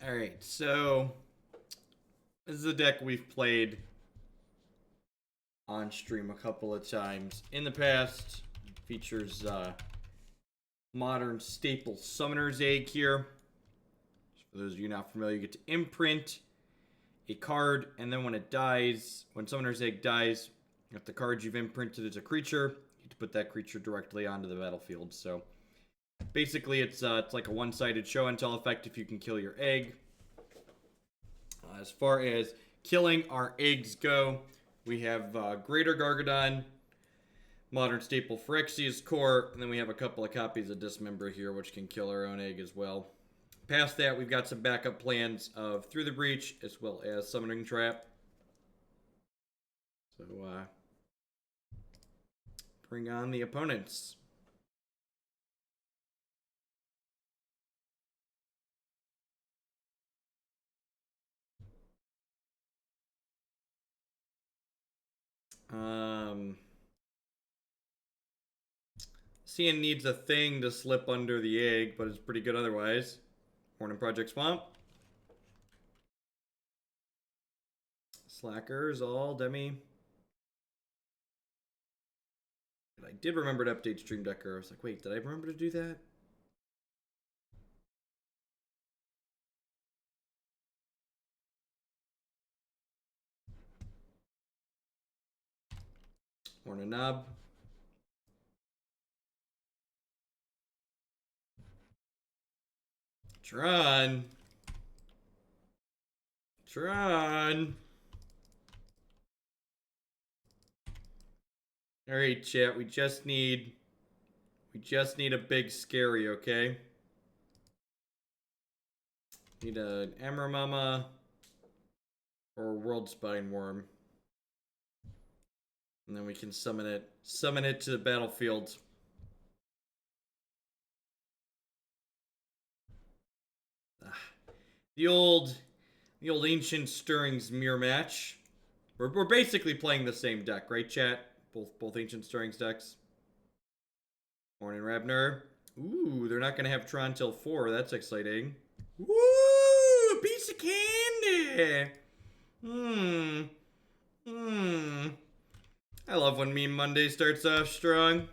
Alright, so this is a deck we've played on stream a couple of times in the past. It features modern staple Summoner's Egg here. For those of you not familiar, you get to imprint a card, and then when it dies, when Summoner's Egg dies, if the card you've imprinted is a creature, you get to put that creature directly onto the battlefield. So basically, it's like a one-sided show and tell effect if you can kill your egg. As far as killing our eggs go, we have Greater Gargadon, modern staple Phyrexia's core, and then we have a couple of copies of Dismember here, which can kill our own egg as well. Past that, we've got some backup plans of Through the Breach, as well as Summoning Trap. So, bring on the opponents. Simian needs a thing to slip under the egg, but it's pretty good otherwise. Morning Project Swamp. Slackers, all demi. I did remember to update Stream Decker. I was like, wait, did I remember to do that? Morning Knob. Tron. Alright, chat, we just need a big scary, okay? Need an Emrakul or a Worldspine Wurm. And then we can summon it to the battlefield. The old Ancient Stirrings mirror match. We're basically playing the same deck, right, chat? Both Ancient Stirrings decks. Morning Rabner. Ooh, they're not gonna have Tron till 4. That's exciting. Woo! Piece of candy! I love when Meme Monday starts off strong.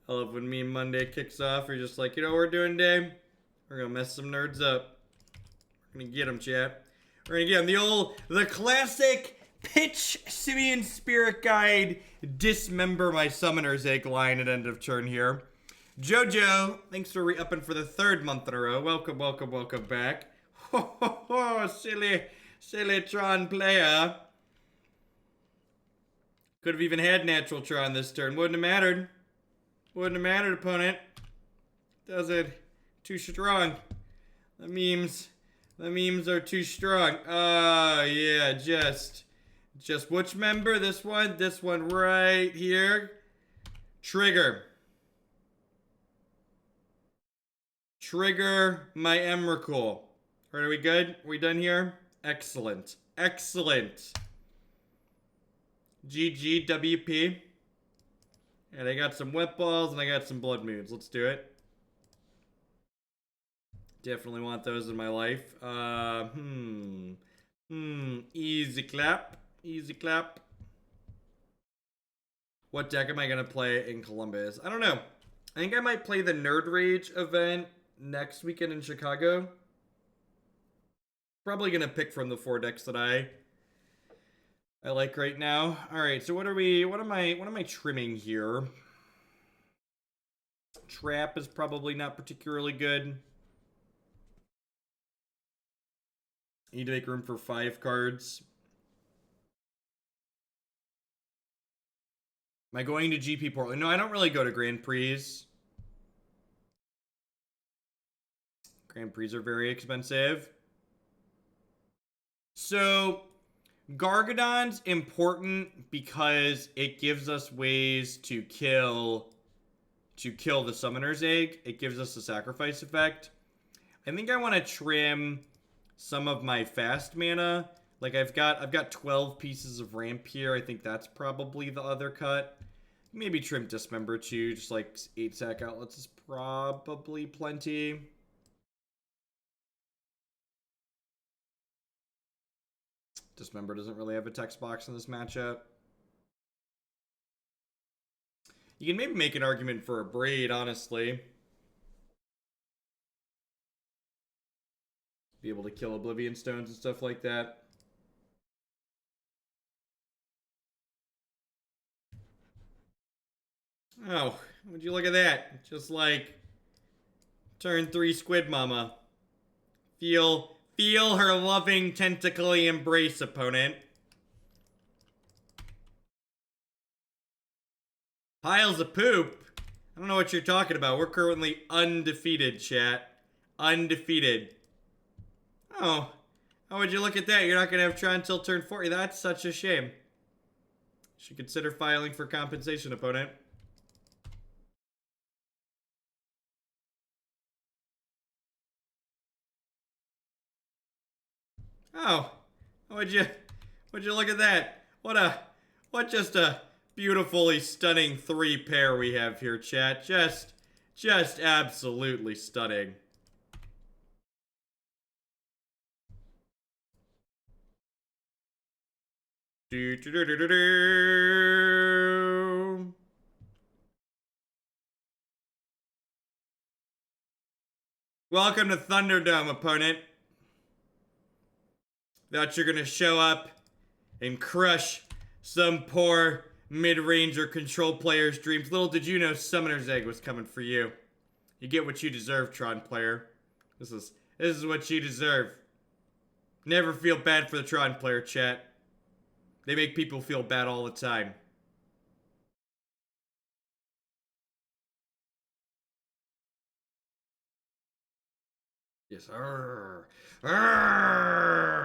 I love when Meme Monday kicks off. You're just like, you know what we're doing today? We're gonna mess some nerds up. We're gonna get them, chat. We're gonna get them. The classic pitch Simian Spirit Guide Dismember my Summoner's Egg line at end of turn here. Jojo, thanks for re-upping for the 3rd month in a row. Welcome back. Ho ho ho, silly Tron player. Could have even had natural Tron this turn. Wouldn't have mattered. Wouldn't have mattered, opponent. Does it? Too strong. The memes are too strong. Yeah, just which member? This one right here. Trigger my Emrakul. Are we good? Are we done here? Excellent. GG, WP. And I got some wet balls and I got some blood moons. Let's do it. Definitely want those in my life. Easy clap. What deck am I gonna play in Columbus? I don't know. I think I might play the Nerd Rage event next weekend in Chicago. Probably gonna pick from the 4 decks that I like right now. All right, so what am I trimming here? Trap is probably not particularly good. Need to make room for 5 cards. Am I going to GP Portland? No, I don't really go to Grand Prix. Grand Prix are very expensive. So Gargadon's important because it gives us ways to kill the Summoner's Egg. It gives us a sacrifice effect. I think I want to trim some of my fast mana. Like I've got 12 pieces of ramp here. I think that's probably the other cut. Maybe trim Dismember too. Just like 8 sack outlets is probably plenty. Dismember doesn't really have a text box in this matchup. You can maybe make an argument for Abrade, honestly. Be able to kill Oblivion Stones and stuff like that. Oh, would you look at that? Just like turn 3 Squid Mama. Feel her loving tentacly embrace, opponent. Piles of poop? I don't know what you're talking about. We're currently undefeated, chat. Undefeated. Oh. How would you look at that? You're not going to have Tron until turn 40. That's such a shame. Should consider filing for compensation, opponent. Oh. Would you look at that? What just a beautifully stunning 3 pair we have here, chat. Just absolutely stunning. Welcome to Thunderdome, opponent. Thought you're gonna show up and crush some poor mid-ranger control player's dreams. Little did you know Summoner's Egg was coming for you. You get what you deserve, Tron player. This is what you deserve. Never feel bad for the Tron player, chat. They make people feel bad all the time. Yes,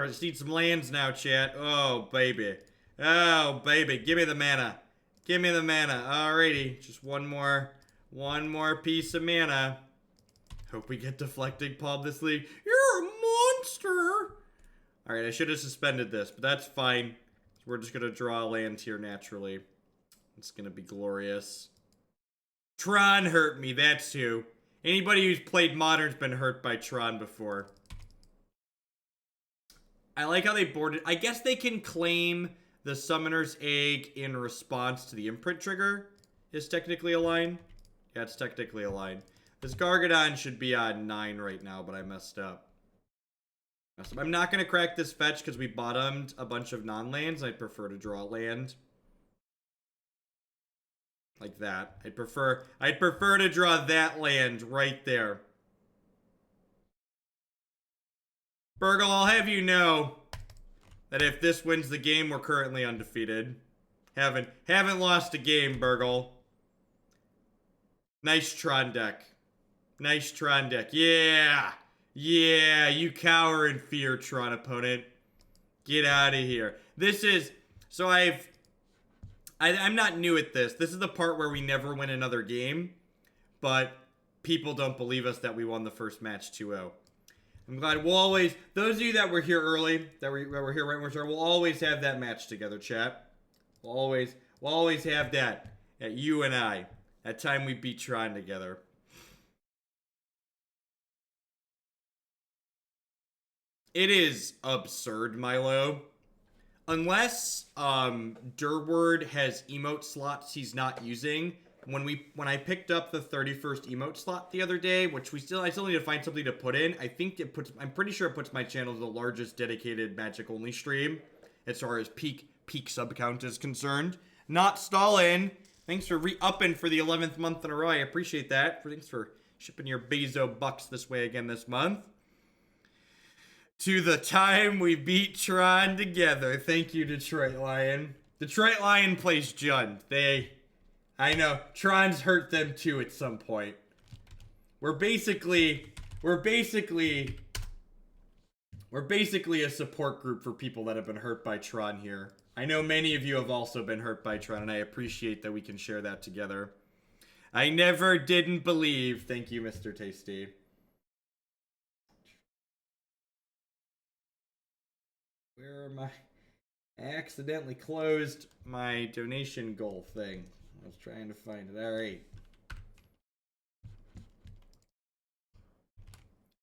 just need some lands now, chat. Oh, baby. Oh, baby. Give me the mana. Give me the mana. Alrighty. Just one more piece of mana. Hope we get Deflecting Palm this league. You're a monster! Alright, I should have suspended this, but that's fine. We're just gonna draw a land here naturally. It's gonna be glorious. Tron hurt me, that's who. Anybody who's played Modern's been hurt by Tron before. I like how they boarded. I guess they can claim the Summoner's Egg in response to the imprint trigger is technically a line. Yeah, it's technically a line. This Gargadon should be on 9 right now, but I messed up. I'm not going to crack this fetch because we bottomed a bunch of non-lands. I'd prefer to draw land. Like that. I'd prefer to draw that land right there. Burgle, I'll have you know that if this wins the game, we're currently undefeated. Haven't lost a game, Burgle. Nice Tron deck. Nice Tron deck. Yeah! Yeah, you cower in fear, Tron opponent. Get out of here. This is... So I'm not new at this. This is the part where we never win another game. But people don't believe us that we won the first match 2-0. I'm glad we'll always... Those of you that were here early, that were here right when we started, we'll always have that match together, chat. We'll always have that. At you and I. That time we beat Tron together. It is absurd, Milo. Unless Durward has emote slots he's not using. When I picked up the 31st emote slot the other day, which I still need to find something to put in. I'm pretty sure it puts my channel to the largest dedicated Magic only stream as far as peak sub count is concerned. Not Stalin. Thanks for re-upping for the 11th month in a row. I appreciate that. Thanks for shipping your Bezo bucks this way again this month. To the time we beat Tron together. Thank you, Detroit Lion. Detroit Lion plays Jund. I know, Tron's hurt them too at some point. We're basically a support group for people that have been hurt by Tron here. I know many of you have also been hurt by Tron, and I appreciate that we can share that together. I never didn't believe. Thank you, Mr. Tasty. Where am I? I accidentally closed my donation goal thing. I was trying to find it. All right.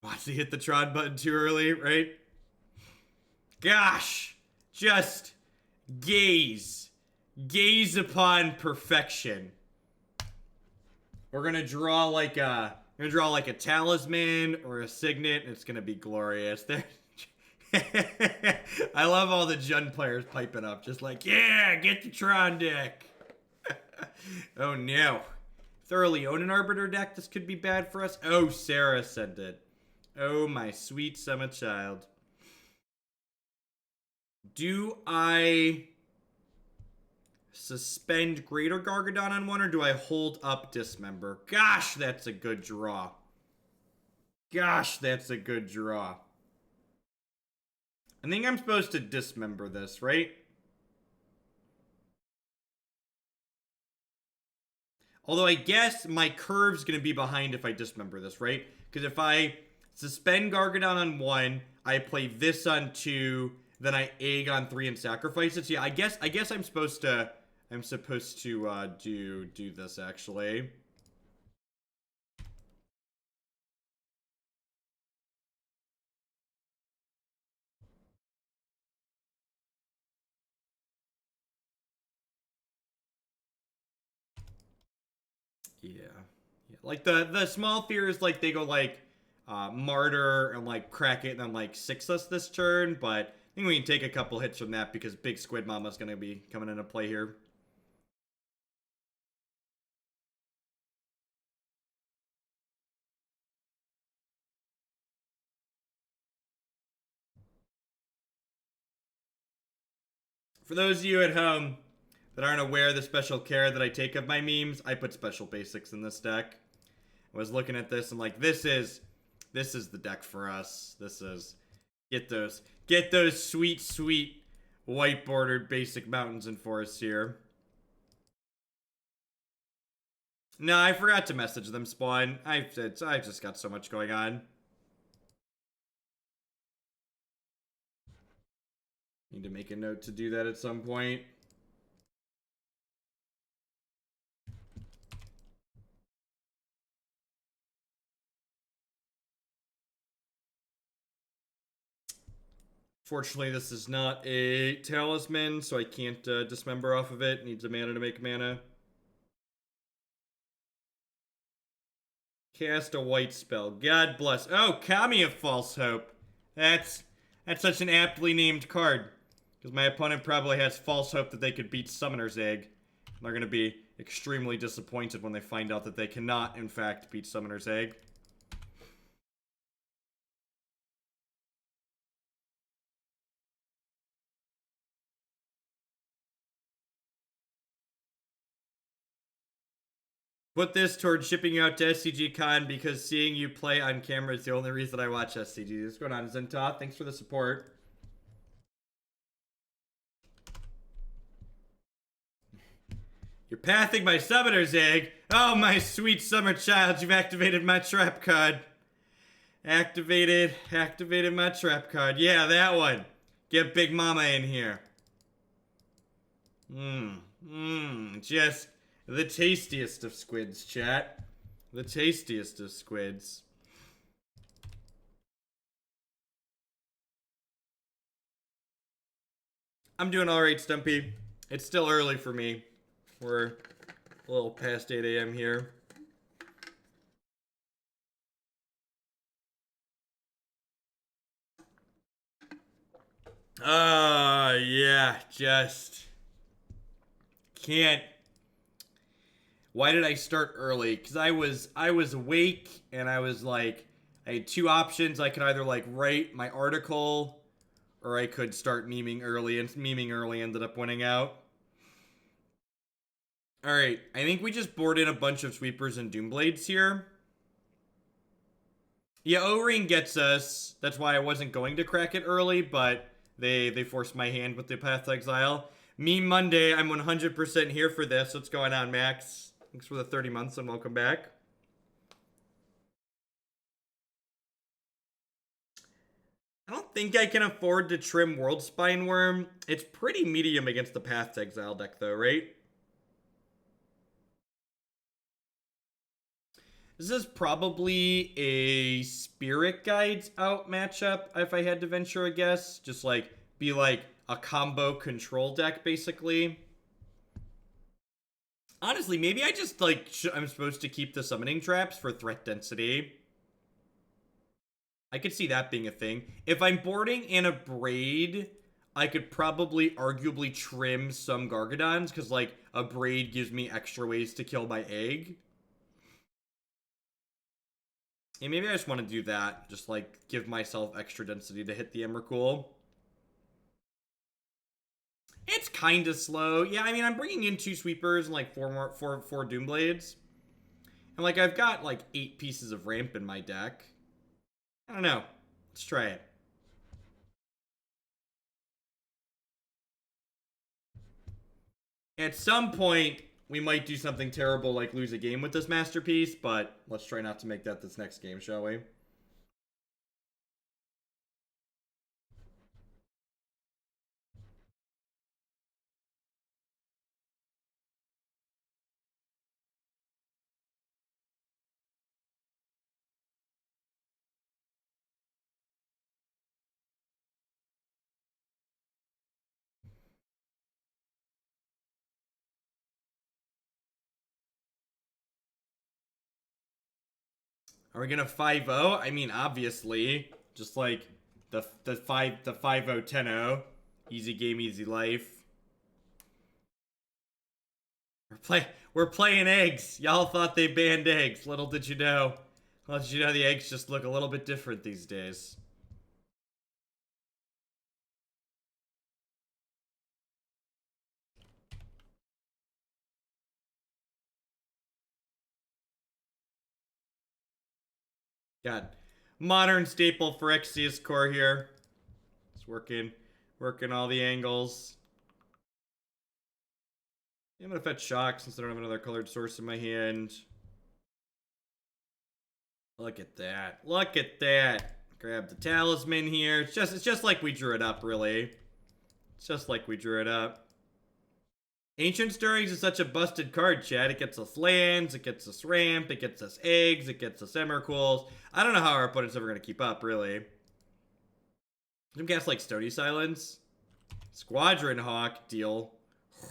Watch, he hit the Tron button too early, right? Gosh! Just gaze. Gaze upon perfection. We're gonna draw like a talisman or a signet, and it's gonna be glorious. I love all the Jund players piping up, just like, yeah, get the Tron deck. Oh no. Thoroughly own an Arbiter deck, this could be bad for us. Oh, Sarah sent it. Oh, my sweet summer child. Do I suspend Greater Gargadon on one, or do I hold up Dismember? Gosh, that's a good draw. Gosh, that's a good draw. I think I'm supposed to Dismember this, right? Although I guess my curve's going to be behind if I Dismember this, right? Because if I suspend Gargadon on 1, I play this on 2, then I egg on 3 and sacrifice it. So yeah, I guess I'm supposed to do this actually. Yeah. Like the small fears, like they go like Martyr and like crack it and then like 6 us this turn, but I think we can take a couple hits from that because Big Squid Mama's gonna be coming into play here. For those of you at home that aren't aware of the special care that I take of my memes, I put special basics in this deck. I was looking at this and like, this is the deck for us. This is, get those sweet white bordered basic mountains and forests here. No, I forgot to message them, Spawn. I've just got so much going on. Need to make a note to do that at some point. Fortunately, this is not a talisman, so I can't dismember off of it. Needs a mana to make mana. Cast a white spell. God bless. Oh, Kami of False Hope. That's such an aptly named card. Because my opponent probably has false hope that they could beat Summoner's Egg. And they're going to be extremely disappointed when they find out that they cannot, in fact, beat Summoner's Egg. Put this towards shipping you out to SCG Con because seeing you play on camera is the only reason I watch SCG. What's going on, Zentoth? Thanks for the support. You're pathing my Summoner's Egg. Oh, my sweet summer child, you've activated my trap card. Activated my trap card. Yeah, that one. Get Big Mama in here. Just the tastiest of squids, chat. The tastiest of squids. I'm doing alright, Stumpy. It's still early for me. We're a little past 8 a.m. here. Yeah, just can't. Why did I start early? Because I was awake and I was like, I had 2 options. I could either like write my article or I could start memeing early, and memeing early ended up winning out. Alright, I think we just board in a bunch of sweepers and doomblades here. Yeah, O-Ring gets us. That's why I wasn't going to crack it early, but they forced my hand with the Path to Exile. Meme Monday, I'm 100% here for this. What's going on, Max? Thanks for the 30 months and welcome back. I don't think I can afford to trim Worldspine Wurm. It's pretty medium against the Path to Exile deck, though, right? This is probably a Spirit Guides out matchup, if I had to venture a guess. Just like, be like, a combo control deck, basically. Honestly, maybe I just, like, I'm supposed to keep the summoning traps for threat density. I could see that being a thing. If I'm boarding in Abrade, I could probably arguably trim some Gargadons, because, like, Abrade gives me extra ways to kill my egg. And maybe I just want to do that. Just, like, give myself extra density to hit the Emrakul. It's kind of slow. Yeah, I mean, I'm bringing in 2 sweepers and, like, 4 Doomblades. And, like, I've got, like, 8 pieces of ramp in my deck. I don't know. Let's try it. At some point, we might do something terrible like lose a game with this masterpiece, but let's try not to make that this next game, shall we? Are we gonna 5-0? I mean, obviously, just like the 5-0 10-0, easy game, easy life. We're playing eggs. Y'all thought they banned eggs. Little did you know. Little did you know the eggs just look a little bit different these days. God, modern staple Phyrexia's core here. It's working all the angles. I'm gonna fetch Shock since I don't have another colored source in my hand. Look at that. Look at that. Grab the talisman here. It's just like we drew it up, really. It's just like we drew it up. Ancient Stirrings is such a busted card, Chad. It gets us lands, it gets us ramp, it gets us eggs, it gets us Emrakuls. I don't know how our opponent's ever gonna keep up, really. Some cast like Stony Silence. Squadron Hawk deal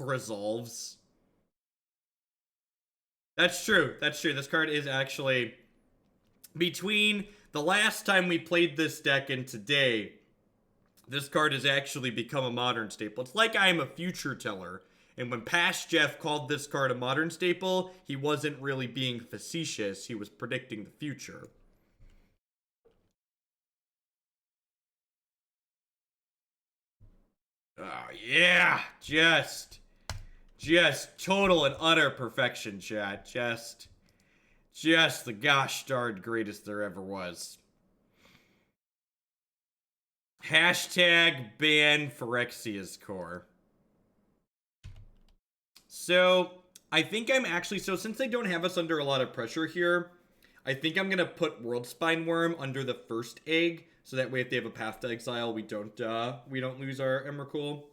resolves. That's true. That's true. This card is actually, between the last time we played this deck and today, this card has actually become a modern staple. It's like I am a future teller. And when Past Jeff called this card a modern staple, he wasn't really being facetious. He was predicting the future. Oh, yeah. Just total and utter perfection, chat. Just the gosh darn greatest there ever was. Hashtag ban Phyrexia's core. So, I think I'm actually, so since they don't have us under a lot of pressure here, I think I'm going to put Worldspine Wurm under the first egg, so that way if they have a Path to Exile, we don't lose our Emrakul.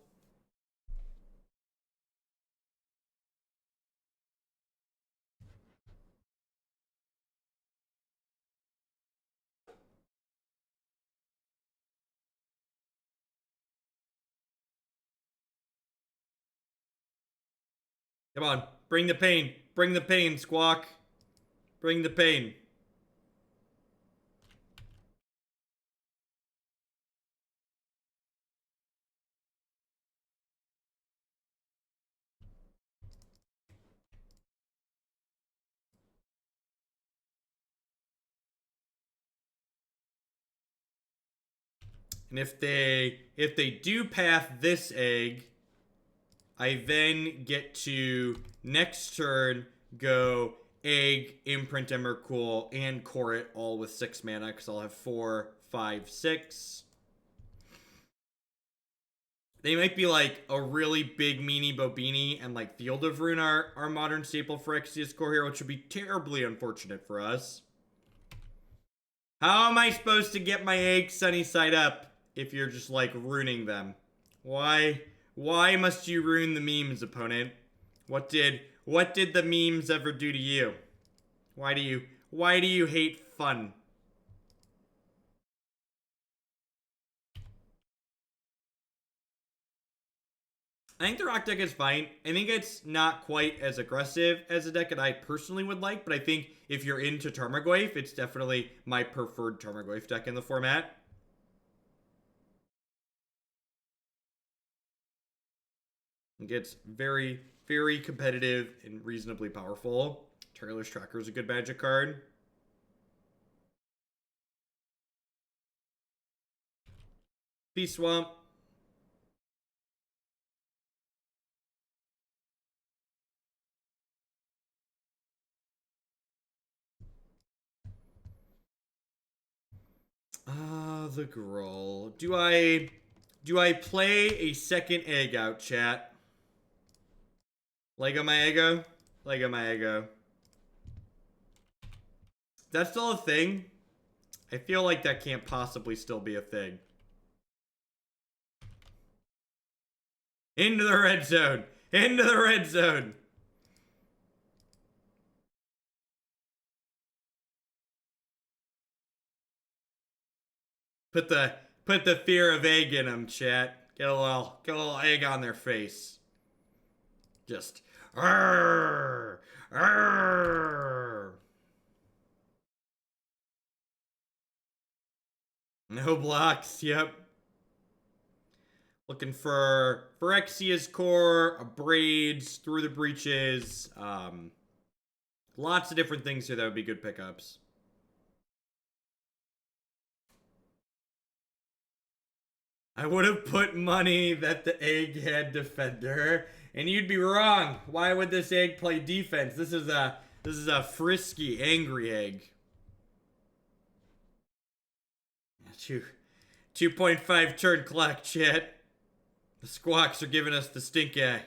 Come on, bring the pain, Squawk. Bring the pain. And if they do path this egg, I then get to next turn go egg, imprint Emrakul, and core it all with 6 mana, because I'll have 4, 5, 6. They might be like a really big meanie Bobini and like Field of Ruin our modern staple Phyrexia's core here, which would be terribly unfortunate for us. How am I supposed to get my eggs sunny side up if you're just like ruining them? Why must you ruin the memes, opponent? What did the memes ever do to you? Why do you hate fun? I think the Rock deck is fine. I think it's not quite as aggressive as a deck that I personally would like, but I think if you're into Tarmogoyf, it's definitely my preferred Tarmogoyf deck in the format. It gets very, very competitive and reasonably powerful. Trailer's Tracker is a good Magic card. Beast Swamp. The Gruul. Do I play a second egg out, chat? Lego my ego? Lego my ego. That's still a thing? I feel like that can't possibly still be a thing. Into the red zone. Into the red zone. Put the fear of egg in them, chat. Get a little egg on their face. Just arrgh, arrgh. No blocks, yep. Looking for Phyrexia's core, Abrades, Through the Breaches. Lots of different things here that would be good pickups. I would have put money that the egg had Defender, and you'd be wrong. Why would this egg play defense? This is a frisky, angry egg. 2.5 turn clock, chat. The squawks are giving us the stink eye.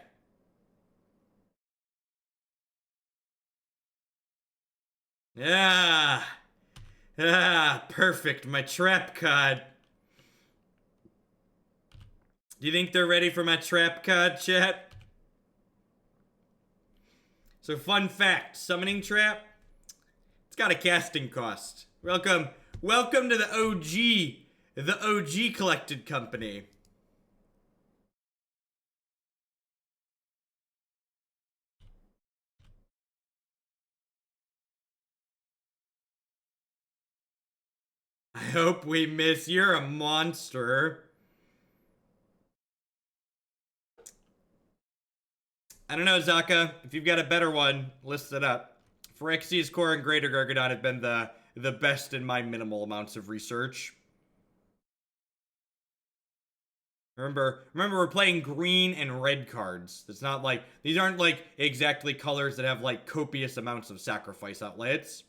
Perfect. My trap card. Do you think they're ready for my trap card, chat? So, fun fact, summoning trap, it's got a casting cost. Welcome to the OG collected company. I hope we miss. You're a monster. I don't know, Zaka. If you've got a better one, list it up. Phyrexia's core and Greater Gargadon have been the best in my minimal amounts of research. Remember, we're playing green and red cards. It's not like, these aren't like exactly colors that have like copious amounts of sacrifice outlets.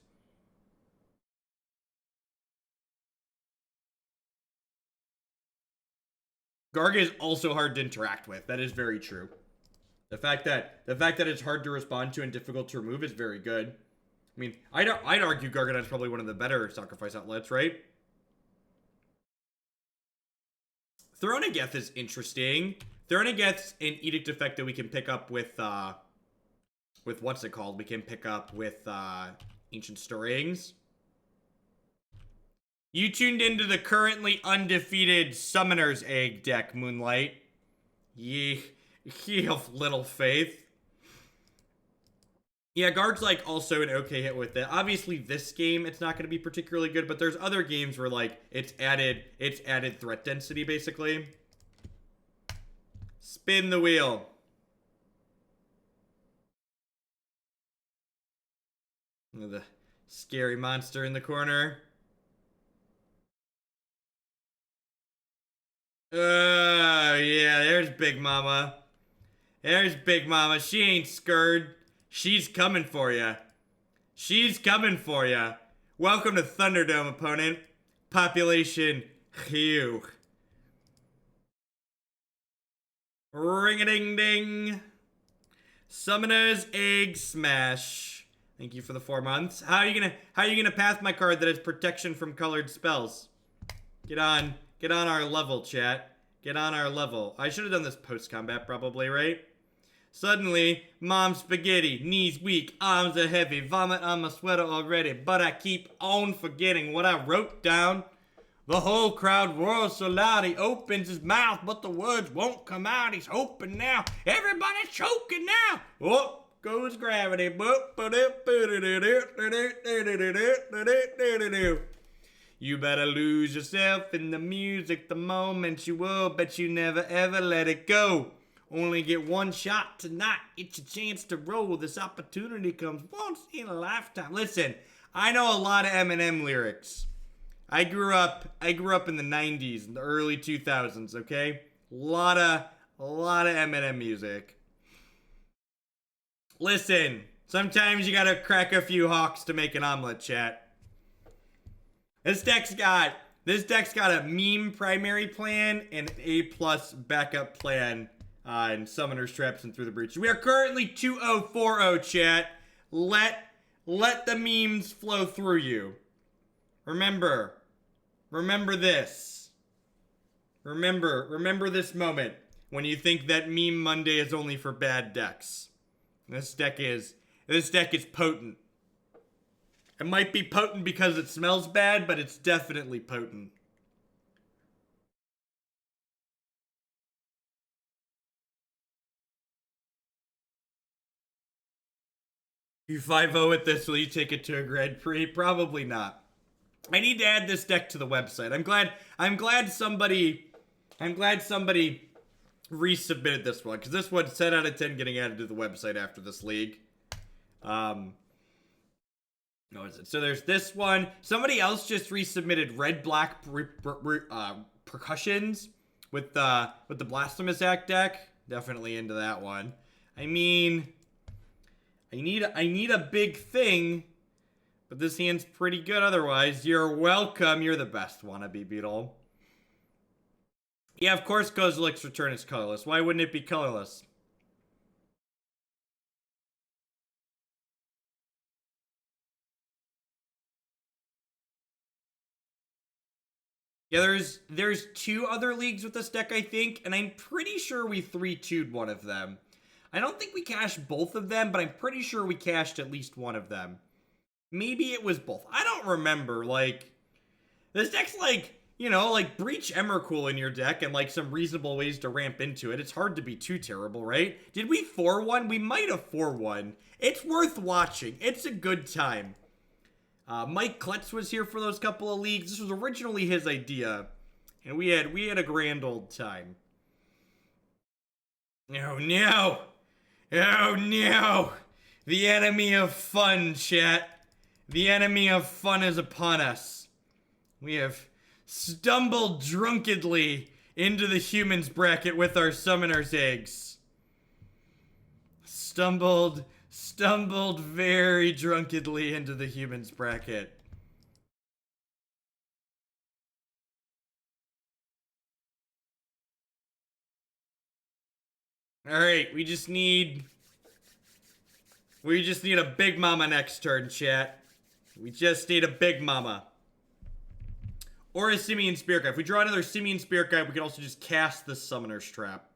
Garga is also hard to interact with. That is very true. The fact that it's hard to respond to and difficult to remove is very good. I mean, I'd argue Gargadon is probably one of the better sacrifice outlets, right? Thronageth is interesting. Thronageth's an edict effect that we can pick up with what's it called? We can pick up with Ancient Stirrings. You tuned into the currently undefeated Summoner's Egg deck, Moonlight. Ye of little faith. Yeah, Guard's like also an okay hit with it. Obviously, this game it's not going to be particularly good, but there's other games where like it's added threat density basically. Spin the wheel. The scary monster in the corner. Yeah, there's Big Mama. There's Big Mama. She ain't scared. She's coming for ya. She's coming for ya. Welcome to Thunderdome, opponent. Population Hugh. Ring-a-ding-ding. Summoner's Egg Smash. Thank you for the 4 months. How are you gonna path my card that has protection from colored spells? Get on our level, chat. Get on our level. I should have done this post-combat probably, right? Suddenly, mom's spaghetti, knees weak, arms are heavy, vomit on my sweater already, but I keep on forgetting what I wrote down. The whole crowd roars so loud he opens his mouth, but the words won't come out. He's hoping now. Everybody's choking now. Oh, goes gravity. You better lose yourself in the music the moment you will, but you never ever let it go. Only get one shot tonight. It's your chance to roll. This opportunity comes once in a lifetime. Listen, I know a lot of Eminem lyrics. I grew up in the 90s, in the early 2000s, okay? A lot of Eminem music. Listen, sometimes you gotta crack a few hawks to make an omelet, chat. This deck's got a meme primary plan and an A+ backup plan in Summoner's Traps and Through the Breach. We are currently 2040, chat. Let the memes flow through you. Remember this. Remember this moment when you think that Meme Monday is only for bad decks. This deck is potent. It might be potent because it smells bad, but it's definitely potent. You 5-0 at this, will you take it to a Grand Prix? Probably not. I need to add this deck to the website. I'm glad somebody resubmitted this one, because this one's 10 out of 10 getting added to the website after this league. What is it? So there's this one. Somebody else just resubmitted red-black percussions with the Blasphemous Act deck. Definitely into that one. I mean, I need a big thing, but this hand's pretty good otherwise. You're welcome. You're the best, Wannabe Beetle. Yeah, of course Kozilek's Return is colorless. Why wouldn't it be colorless? Yeah, there's two other leagues with this deck, I think, and I'm pretty sure we 3-2'd one of them. I don't think we cashed both of them, but I'm pretty sure we cashed at least one of them. Maybe it was both. I don't remember. Like, this deck's like, you know, like Breach Emrakul in your deck and like some reasonable ways to ramp into it. It's hard to be too terrible, right? Did we 4-1? We might have 4-1. It's worth watching. It's a good time. Mike Klutz was here for those couple of leagues. This was originally his idea, and we had a grand old time. Oh no! Oh no! The enemy of fun, chat. The enemy of fun is upon us. We have stumbled drunkenly into the humans bracket with our summoner's eggs. Stumbled very drunkenly into the humans bracket. Alright, we just need a big mama next turn, chat. We just need a big mama. Or a Simian Spirit Guide. If we draw another Simian Spirit Guide, we can also just cast the Summoner's Trap.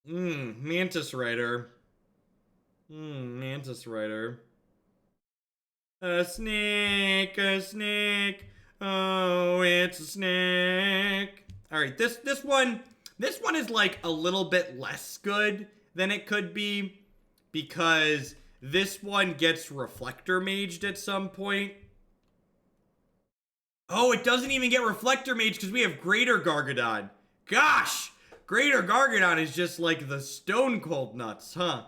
Mantis Rider. Mantis Rider. A snake, oh, it's a snake. Alright, this one is like a little bit less good than it could be, because this one gets Reflector Maged at some point. Oh, it doesn't even get Reflector Maged because we have Greater Gargadon. Gosh! Greater Gargadon is just like the stone cold nuts, huh?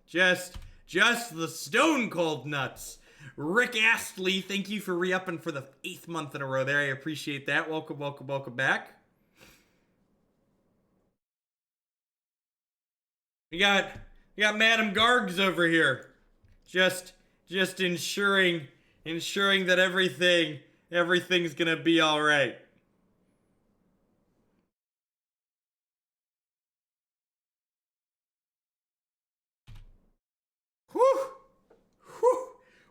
Just the stone cold nuts. Rick Astley, thank you for re-upping for the 8th month in a row there. I appreciate that. Welcome back. We got Madam Gargs over here. Just ensuring that everything's gonna be alright. Whew! Whew!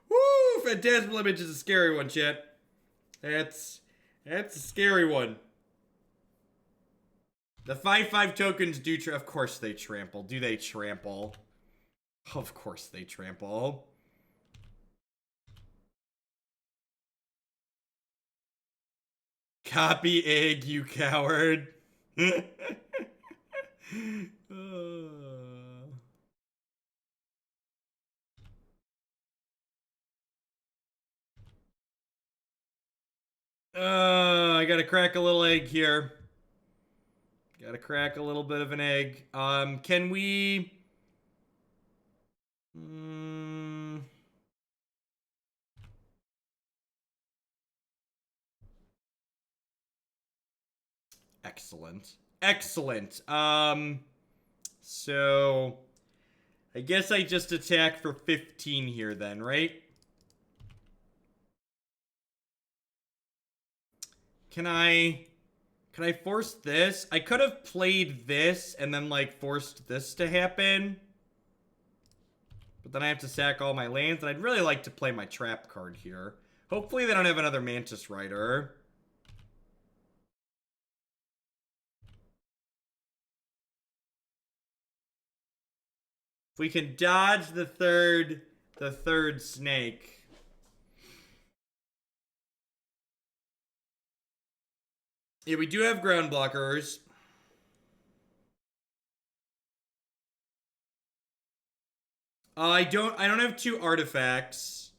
Whew! Phantasmal Image is a scary one, chat. That's a scary one. The 5/5 tokens do of course they trample. Do they trample? Of course they trample. Copy egg, you coward. I gotta crack a little egg here. Gotta crack a little bit of an egg. Can we... Excellent. Excellent. So... I guess I just attack for 15 here then, right? Can I force this? I could have played this and then, like, forced this to happen. But then I have to sack all my lands, and I'd really like to play my trap card here. Hopefully they don't have another Mantis Rider. If we can dodge the third snake. Yeah, we do have ground blockers. I don't have 2 artifacts.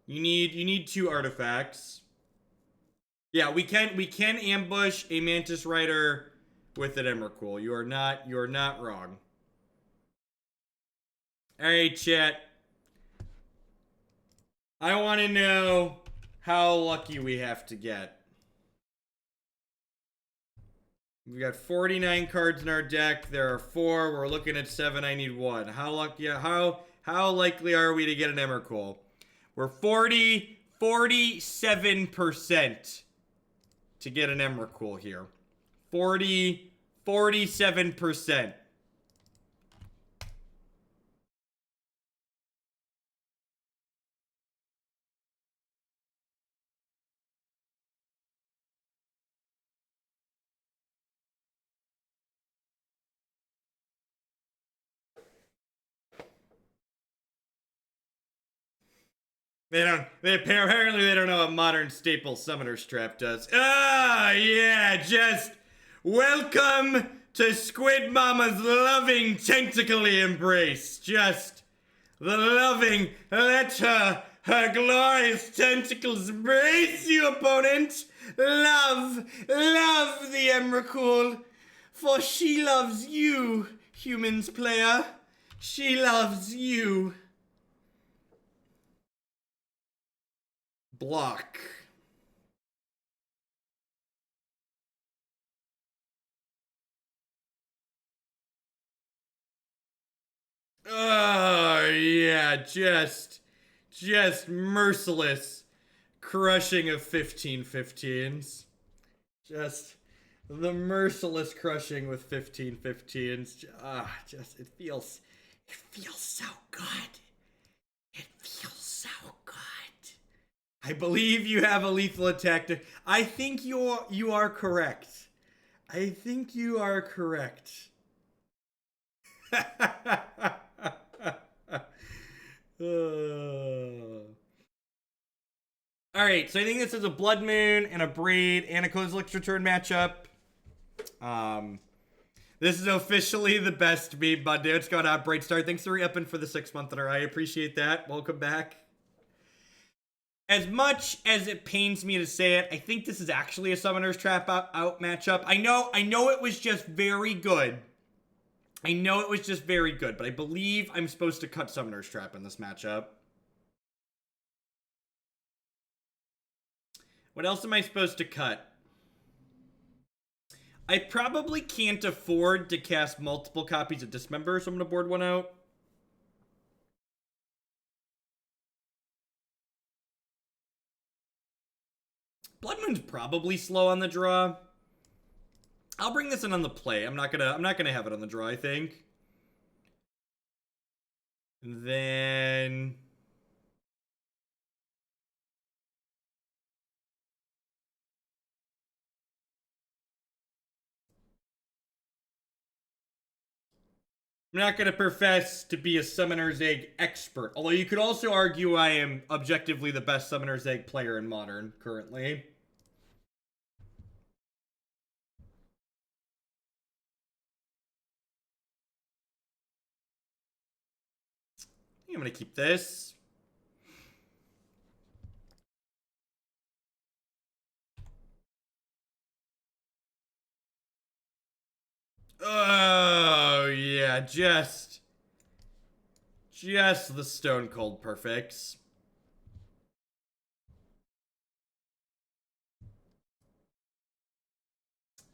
You need 2 artifacts. Yeah, we can ambush a Mantis Rider with an Emrakul. You are not wrong. Alright, chat. I want to know how lucky we have to get. We got 49 cards in our deck. There are 4. We're looking at 7. I need 1. How lucky? How likely are we to get an Emrakul? We're 47% to get an Emrakul here. 47%. Apparently they don't know what modern staple summoner's trap does. Ah, yeah, just welcome to Squid Mama's loving tentacly embrace. Just the loving, let her glorious tentacles embrace you, opponent. Love the Emrakul, for she loves you, humans player. She loves you. Block. Oh, yeah, just merciless crushing of 15/15s. Just the merciless crushing with 15/15s. It feels so good. It feels so good. I believe you have a lethal attack. I think you are correct. I think you are correct. Alright, so I think this is a Blood Moon and a Braid and a Kozilek's Return matchup. This is officially the best meme, bud. What's going on, Bright Star? Thanks for re-upping for the 6th month in a row. I appreciate that. Welcome back. As much as it pains me to say it, I think this is actually a Summoner's Trap out matchup. I know it was just very good. I know it was just very good, but I believe I'm supposed to cut Summoner's Trap in this matchup. What else am I supposed to cut? I probably can't afford to cast multiple copies of Dismember, so I'm going to board one out. Blood Moon's probably slow on the draw. I'll bring this in on the play. I'm not gonna have it on the draw, I think. And then I'm not going to profess to be a Summoner's Egg expert, although you could also argue I am objectively the best Summoner's Egg player in Modern currently. I'm going to keep this. Oh, yeah, just the Stone Cold Perfects.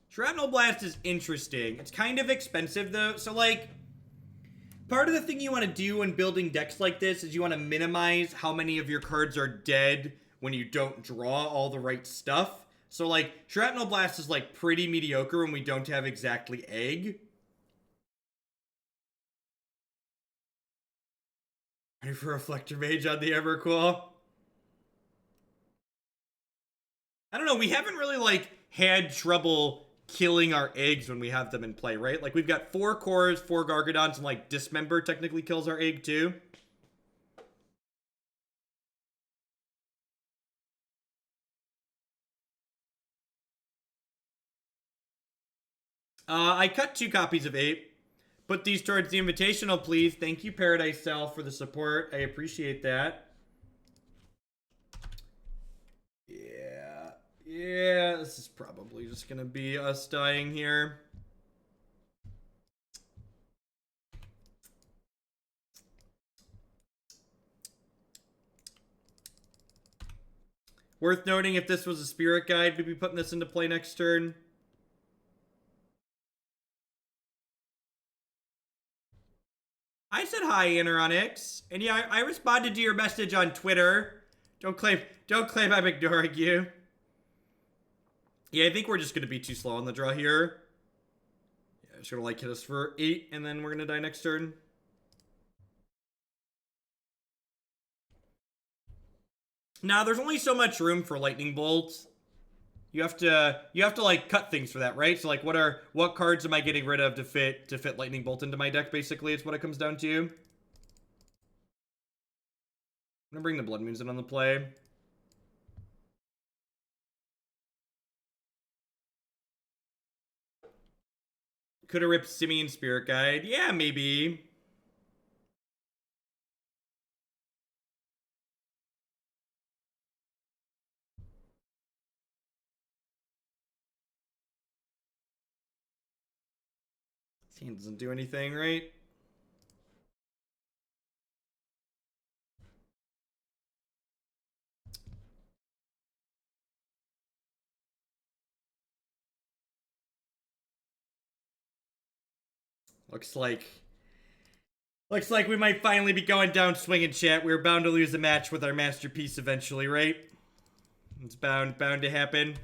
Shrapnel Blast is interesting. It's kind of expensive, though. So, like, part of the thing you want to do when building decks like this is you want to minimize how many of your cards are dead when you don't draw all the right stuff. So, like, Shrapnel Blast is, like, pretty mediocre when we don't have exactly Egg. Ready for Reflector Mage on the Emrakul? I don't know, we haven't really, like, had trouble killing our eggs when we have them in play, right? Like, we've got 4 cores, 4 Gargadons, and, like, Dismember technically kills our egg, too. I cut 2 copies of 8. Put these towards the Invitational, please. Thank you, Paradise Cell, for the support. I appreciate that. Yeah, this is probably just gonna be us dying here. Worth noting, if this was a Spirit Guide, we'd be putting this into play next turn. I said hi, Aneronix. And yeah, I responded to your message on Twitter. Don't claim I'm ignoring you. Yeah, I think we're just going to be too slow on the draw here. Yeah, it's going to, like, hit us for 8, and then we're going to die next turn. Now, there's only so much room for Lightning Bolts. You have to like cut things for that, right? So like what cards am I getting rid of to fit Lightning Bolt into my deck, basically, is what it comes down to. I'm gonna bring the Blood Moons in on the play. Could have ripped Simian Spirit Guide. Yeah, maybe. This hand doesn't do anything, right? Looks like we might finally be going down swinging, chat. We're bound to lose a match with our masterpiece eventually, right? It's bound to happen.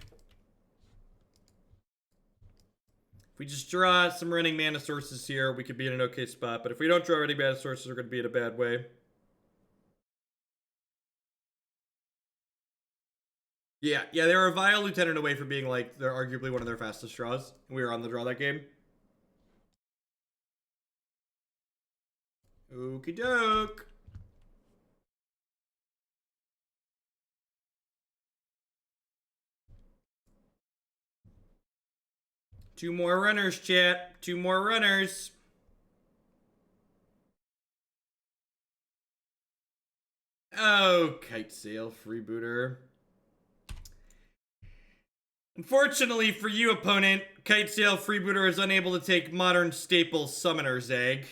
If we just draw some running mana sources here, we could be in an okay spot. But if we don't draw running mana sources, we're going to be in a bad way. Yeah, they were a Vile Lieutenant away from being, like, they're arguably one of their fastest draws. We were on the draw that game. Okie doke. Two more runners, chat. 2 more runners. Oh, Kite Sail, Freebooter. Unfortunately for you, opponent, Kite Sail Freebooter is unable to take Modern Staple Summoner's Egg.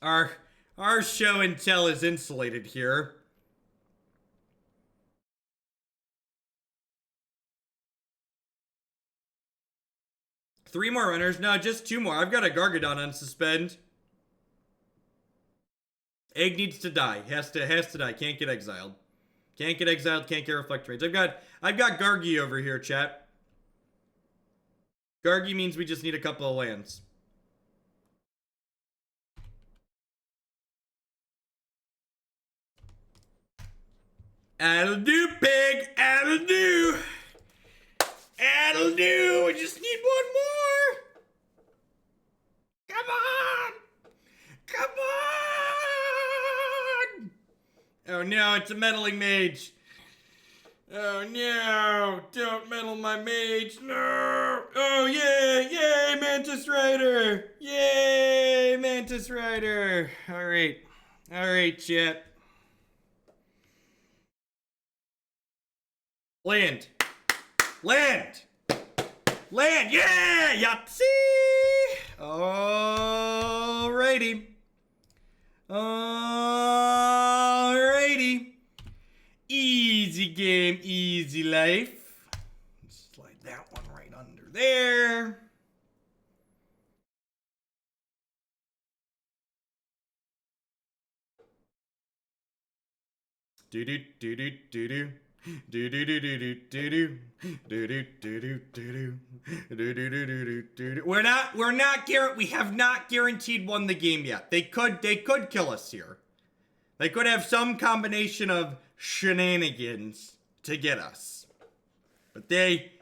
Our show and tell is insulated here. Three more runners? No, just 2 more. I've got a Gargadon on suspend. Egg needs to die. Has to die. Can't get exiled. Can't get exiled. Can't get Reflector Mage. I've got Gargi over here, chat. Gargi means we just need a couple of lands. That'll do, pig. That'll do. That'll do. We just need 1 more. Come on. no, it's a meddling mage. Oh no, don't meddle my mage, no! Oh yay, yay, Mantis Rider! Yay, Mantis Rider! Alright, chat. Land! Land! Land! Yeah! Yahtzee! Alrighty. Alrighty. Easy game, easy life. Slide that one right under there. Do do do do do do. Do do do do do do do do do do do do. We have not guaranteed won the game yet. They could kill us here. They could have some combination of shenanigans to get us. But they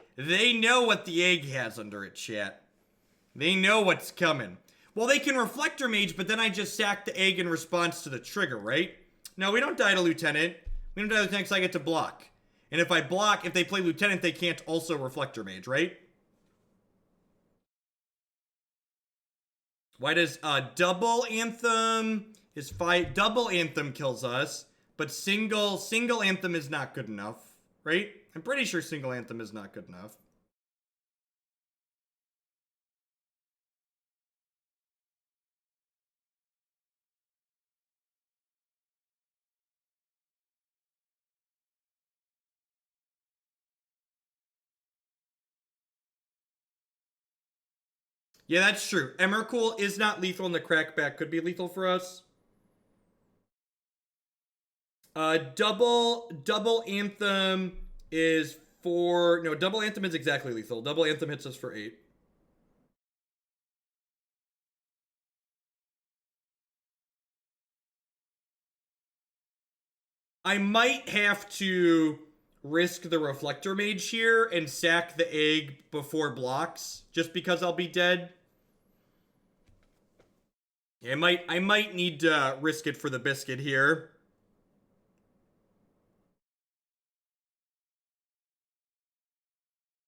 know what the egg has under it, chat. They know what's coming. Well, they can Reflector Mage, but then I just sack the egg in response to the trigger, right? No, we don't die to Lieutenant. We don't die to Lieutenant because I get to block. And if I block, if they play Lieutenant, they can't also Reflector Mage, right? Why does double Anthem is 5? Double Anthem kills us, but single Anthem is not good enough, right? I'm pretty sure single Anthem is not good enough. Yeah, that's true. Emrakul is not lethal, and the crackback could be lethal for us. Double Anthem is for... No, double Anthem is exactly lethal. Double Anthem hits us for 8. I might have to risk the Reflector Mage here and sack the egg before blocks, just because I'll be dead. Yeah, I might need to risk it for the biscuit here.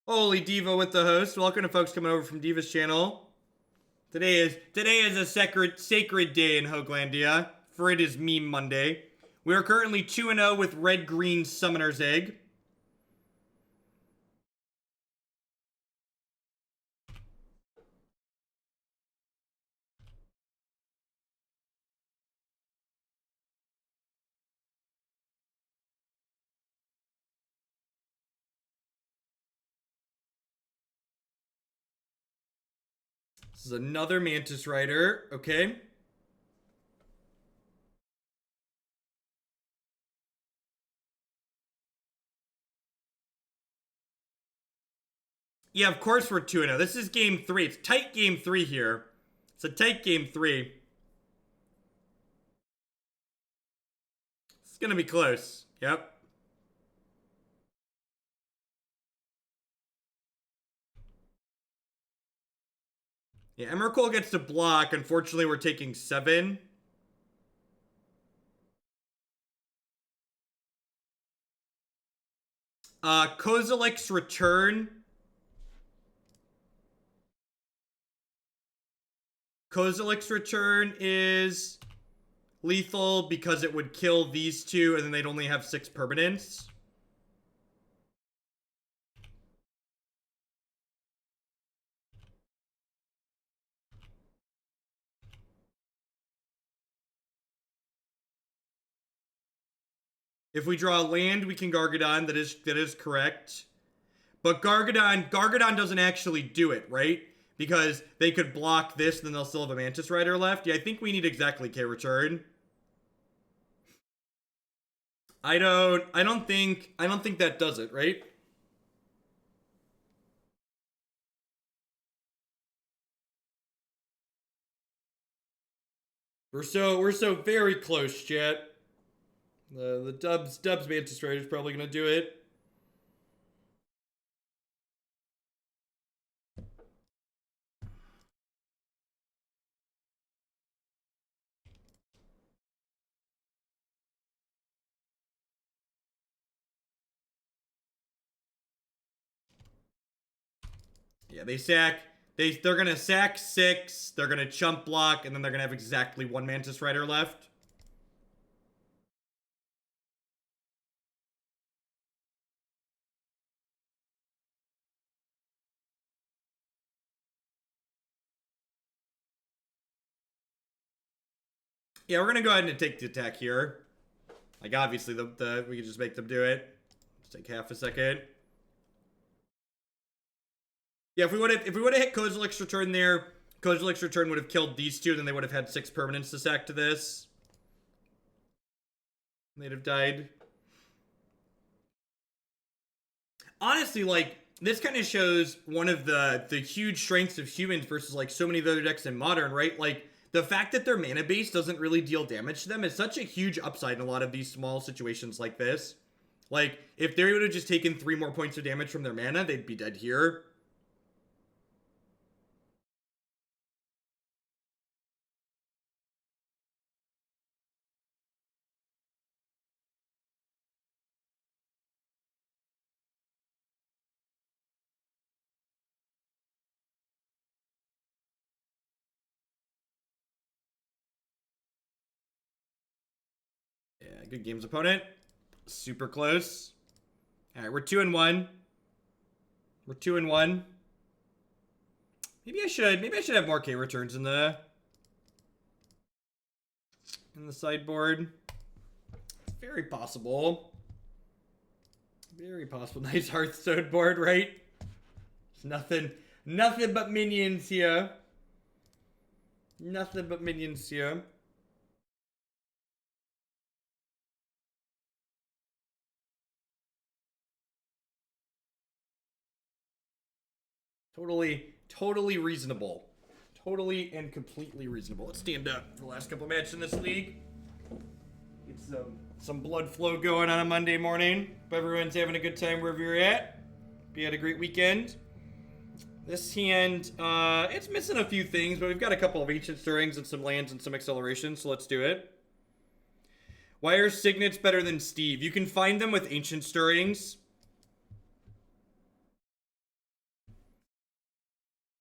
Holy Diva with the host. Welcome to folks coming over from Diva's channel. Today is a sacred day in Hoaglandia, for it is Meme Monday. We are currently 2-0 with red-green Summoner's Egg. This is another Mantis Rider, okay. Yeah, of course we're 2-0. This is game 3. It's tight game 3 here. It's a tight game 3. It's gonna be close. Yep. Yeah, Emrakul gets to block. Unfortunately, we're taking 7. Kozilek's return. Kozilek's return is lethal because it would kill these two and then they'd only have 6 permanents. If we draw land, we can Gargadon. That is correct. But Gargadon doesn't actually do it, right? Because they could block this, then they'll still have a Mantis Rider left. Yeah, I think we need exactly K return. I don't think that does it, right? We're so very close, chat. The Dubs Mantis Rider is probably gonna do it. Yeah, they sack. They're gonna sack 6. They're gonna chump block, and then they're gonna have exactly 1 Mantis Rider left. Yeah, we're gonna go ahead and take the attack here. Like, obviously, we can just make them do it. Just take half a second. Yeah, if we would have hit Kozilek's return there, Kozilek's return would have killed these two, then they would have had 6 permanents to sack to this. They'd have died. Honestly, like, this kind of shows one of the huge strengths of humans versus, like, so many of the other decks in Modern, right? Like, the fact that their mana base doesn't really deal damage to them is such a huge upside in a lot of these small situations like this. Like, if they would have just taken 3 more points of damage from their mana, they'd be dead here. Yeah, good games, opponent. Super close. All right, we're 2-1. We're 2-1. Maybe I should have more K returns in the sideboard. Very possible. Very possible. Nice Hearthstone board, right? There's nothing but minions here. Nothing but minions here. Totally reasonable. Totally and completely reasonable. Let's stand up for the last couple matches in this league. Get some blood flow going on a Monday morning. Hope everyone's having a good time wherever you're at. Hope you had a great weekend. This hand, it's missing a few things, but we've got a couple of Ancient Stirrings and some lands and some acceleration, so let's do it. Why are Signets better than Steve? You can find them with Ancient Stirrings.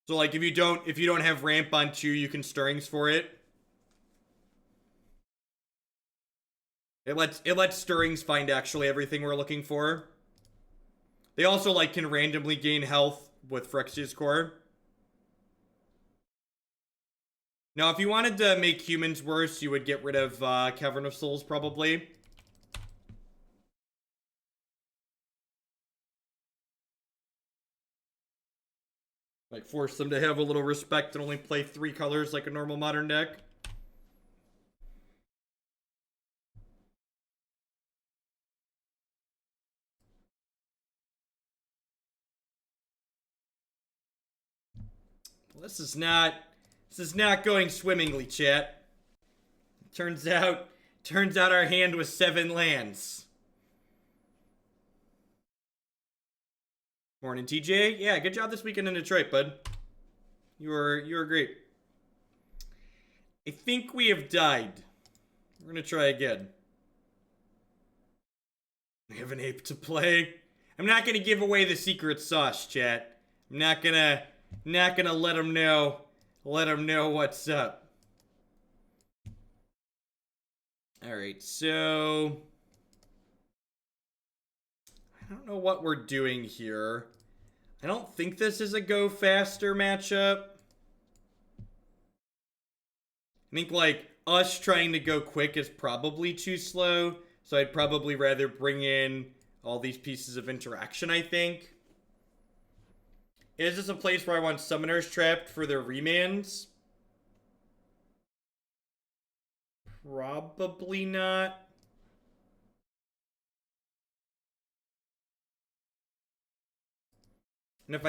So, like, if you don't have ramp on 2, you can Stirrings for it. It lets Stirrings find actually everything we're looking for. They also, like, can randomly gain health with Phyrexia's core. Now, if you wanted to make humans worse, you would get rid of Cavern of Souls, probably. Like, force them to have a little respect and only play 3 colors like a normal Modern deck. Well, this is not going swimmingly, chat. Turns out our hand was 7 lands. Morning, TJ. Yeah, good job this weekend in Detroit, bud. You were great. I think we have died. We're gonna try again. We have an ape to play. I'm not gonna give away the secret sauce, chat. I'm not gonna let them know what's up. All right, so I don't know what we're doing here. I don't think this is a go faster matchup. I think, like, us trying to go quick is probably too slow. So I'd probably rather bring in all these pieces of interaction, I think. Is this a place where I want Summoners trapped for their remands? Probably not. And if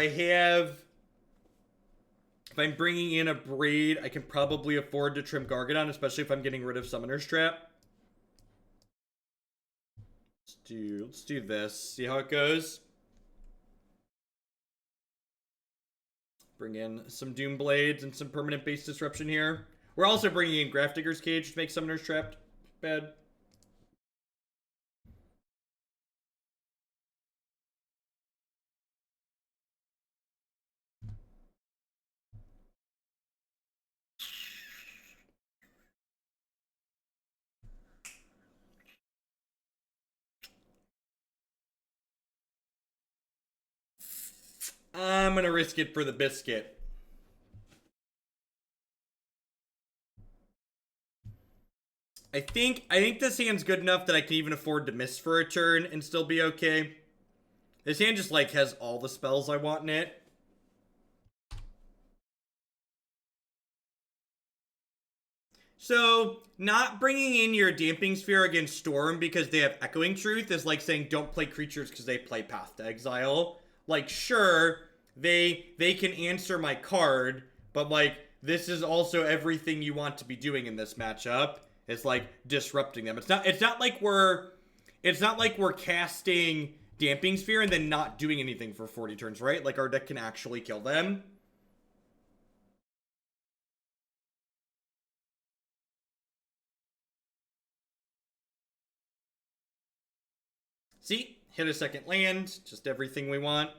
I'm bringing in Abrade, I can probably afford to trim Gargadon, especially if I'm getting rid of Summoner's Trap. Let's do this. See how it goes. Bring in some Doom Blades and some permanent base disruption here. We're also bringing in Grafdigger's Cage to make Summoner's Trapped bad. I'm gonna risk it for the biscuit. I think this hand's good enough that I can even afford to miss for a turn and still be okay. This hand just, like, has all the spells I want in it. So, not bringing in your Damping Sphere against Storm because they have Echoing Truth is like saying don't play creatures because they play Path to Exile. Like, sure, they can answer my card, but, like, this is also everything you want to be doing in this matchup. It's like disrupting them. It's not like we're casting Damping Sphere and then not doing anything for 40 turns, right? Like, our deck can actually kill them. See? Hit a second land. Just everything we want.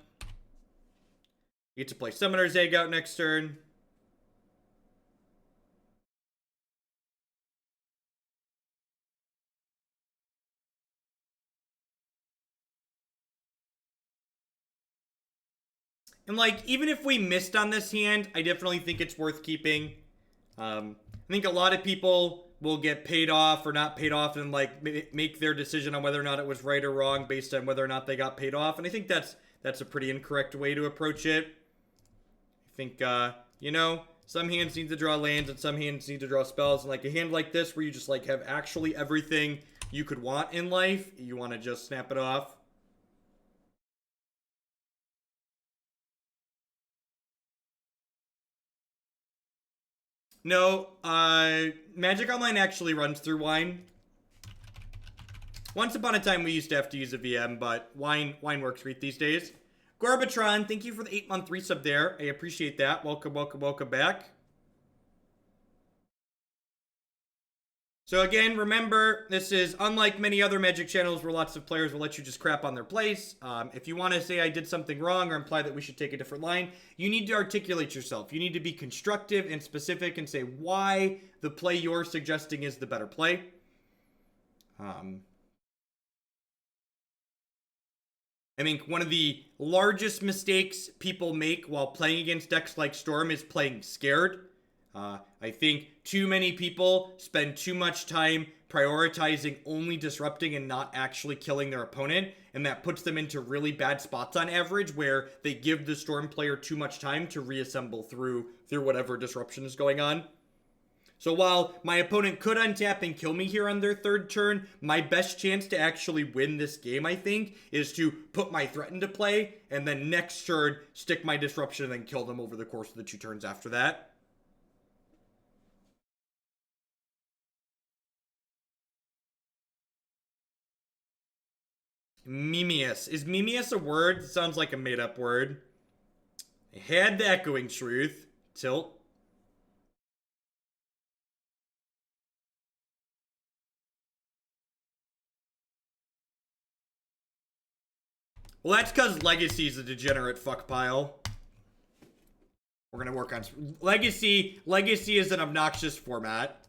You get to play Summoner's Egg out next turn. And, like, even if we missed on this hand, I definitely think it's worth keeping. I think a lot of people will get paid off or not paid off and, like, make their decision on whether or not it was right or wrong based on whether or not they got paid off. And I think that's a pretty incorrect way to approach it. I think, you know, some hands need to draw lands and some hands need to draw spells. And, like, a hand like this where you just, like, have actually everything you could want in life, you want to just snap it off. No, Magic Online actually runs through Wine. Once upon a time, we used to have to use a VM, but Wine works great these days. Gorbatron, thank you for the 8-month resub there. I appreciate that. Welcome, welcome, welcome back. So again, remember, this is unlike many other Magic channels where lots of players will let you just crap on their place. If you want to say I did something wrong or imply that we should take a different line, you need to articulate yourself. You need to be constructive and specific and say why the play you're suggesting is the better play. I think one of the largest mistakes people make while playing against decks like Storm is playing scared. I think too many people spend too much time prioritizing only disrupting and not actually killing their opponent, and that puts them into really bad spots on average where they give the Storm player too much time to reassemble through whatever disruption is going on. So while my opponent could untap and kill me here on their third turn, my best chance to actually win this game, I think, is to put my threat into play, and then next turn, stick my disruption and then kill them over the course of the 2 turns after that. Mimius. Is Mimius a word? It sounds like a made-up word. I had the Echoing Truth. Tilt. Well, that's because Legacy's a degenerate fuck pile. We're gonna work on Legacy. Legacy is an obnoxious format.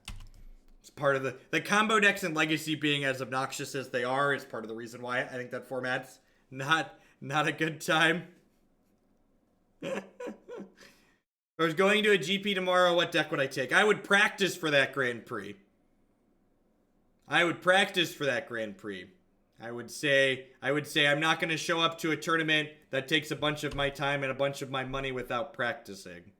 It's part of the combo decks and Legacy being as obnoxious as they are is part of the reason why I think that format's not a good time. If I was going to a GP tomorrow, what deck would I take? I would practice for that Grand Prix. I would say I'm not going to show up to a tournament that takes a bunch of my time and a bunch of my money without practicing.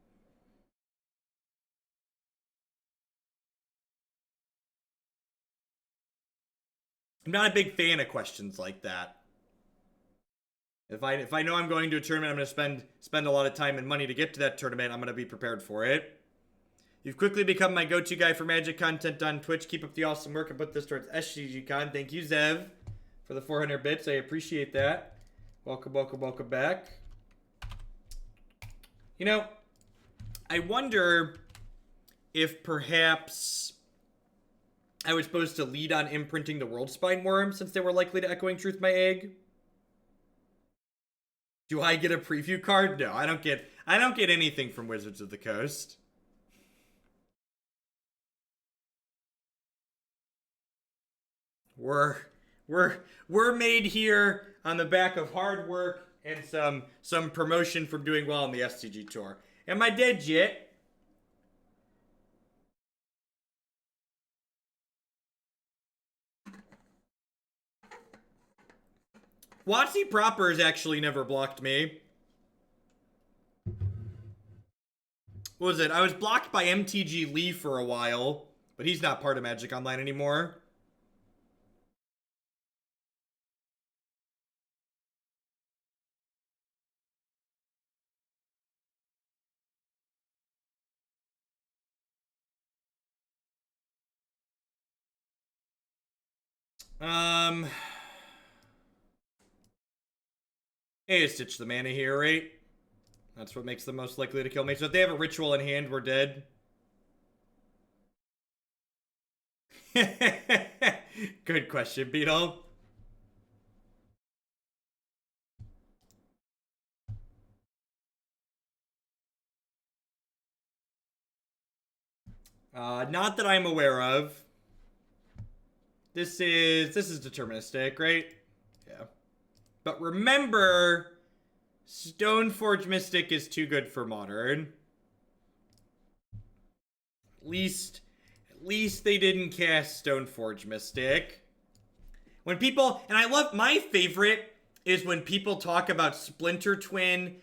I'm not a big fan of questions like that. If I know I'm going to a tournament, I'm going to spend a lot of time and money to get to that tournament, I'm going to be prepared for it. You've quickly become my go-to guy for Magic content on Twitch. Keep up the awesome work and put this towards SGGCon. Thank you, Zev, for the 400 bits. I appreciate that. Welcome, welcome, welcome back. You know, I wonder if perhaps I was supposed to lead on imprinting the Worldspine Wurm since they were likely to Echoing Truth my egg. Do I get a preview card? No, I don't get anything from Wizards of the Coast. We're made here on the back of hard work and some promotion from doing well on the SCG tour. Am I dead yet? Watsy proper has actually never blocked me. What was it? I was blocked by MTG Lee for a while, but he's not part of Magic Online anymore. Hey, stitch the mana here, right? That's what makes them most likely to kill me. So if they have a ritual in hand, we're dead. Good question, Beetle. Not that I'm aware of. This is deterministic, right? Yeah. But remember, Stoneforge Mystic is too good for Modern. At least they didn't cast Stoneforge Mystic. When people, and I love, my favorite is when people talk about Splinter Twin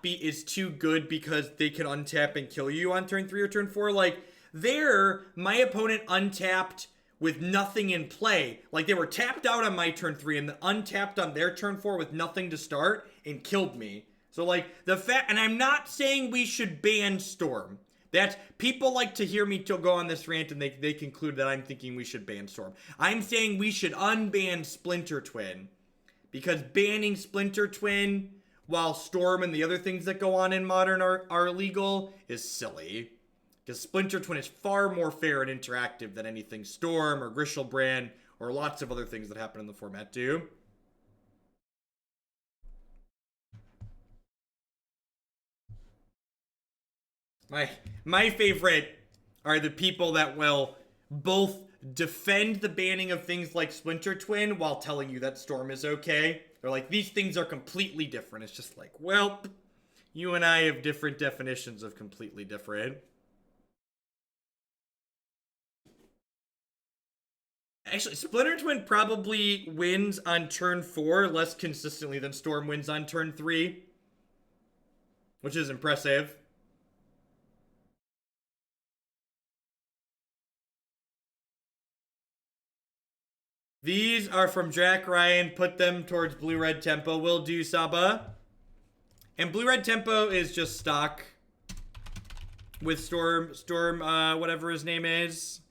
is too good because they can untap and kill you on turn 3 or turn 4. Like, there, my opponent untapped with nothing in play. Like, they were tapped out on my turn 3 and then untapped on their turn 4 with nothing to start and killed me. So, like, the fact, and I'm not saying we should ban Storm. That's, people like to hear me go on this rant and they conclude that I'm thinking we should ban Storm. I'm saying we should unban Splinter Twin. Because banning Splinter Twin while Storm and the other things that go on in Modern are illegal is silly. Because Splinter Twin is far more fair and interactive than anything Storm or Grishelbrand or lots of other things that happen in the format do. My favorite are the people that will both defend the banning of things like Splinter Twin while telling you that Storm is okay. They're like, these things are completely different. It's just like, well, you and I have different definitions of completely different. Actually, Splinter Twin probably wins on turn 4 less consistently than Storm wins on turn 3. Which is impressive. These are from Jack Ryan. Put them towards Blue-Red Tempo. Will do, Saba. And Blue-Red Tempo is just stock with Storm, whatever his name is.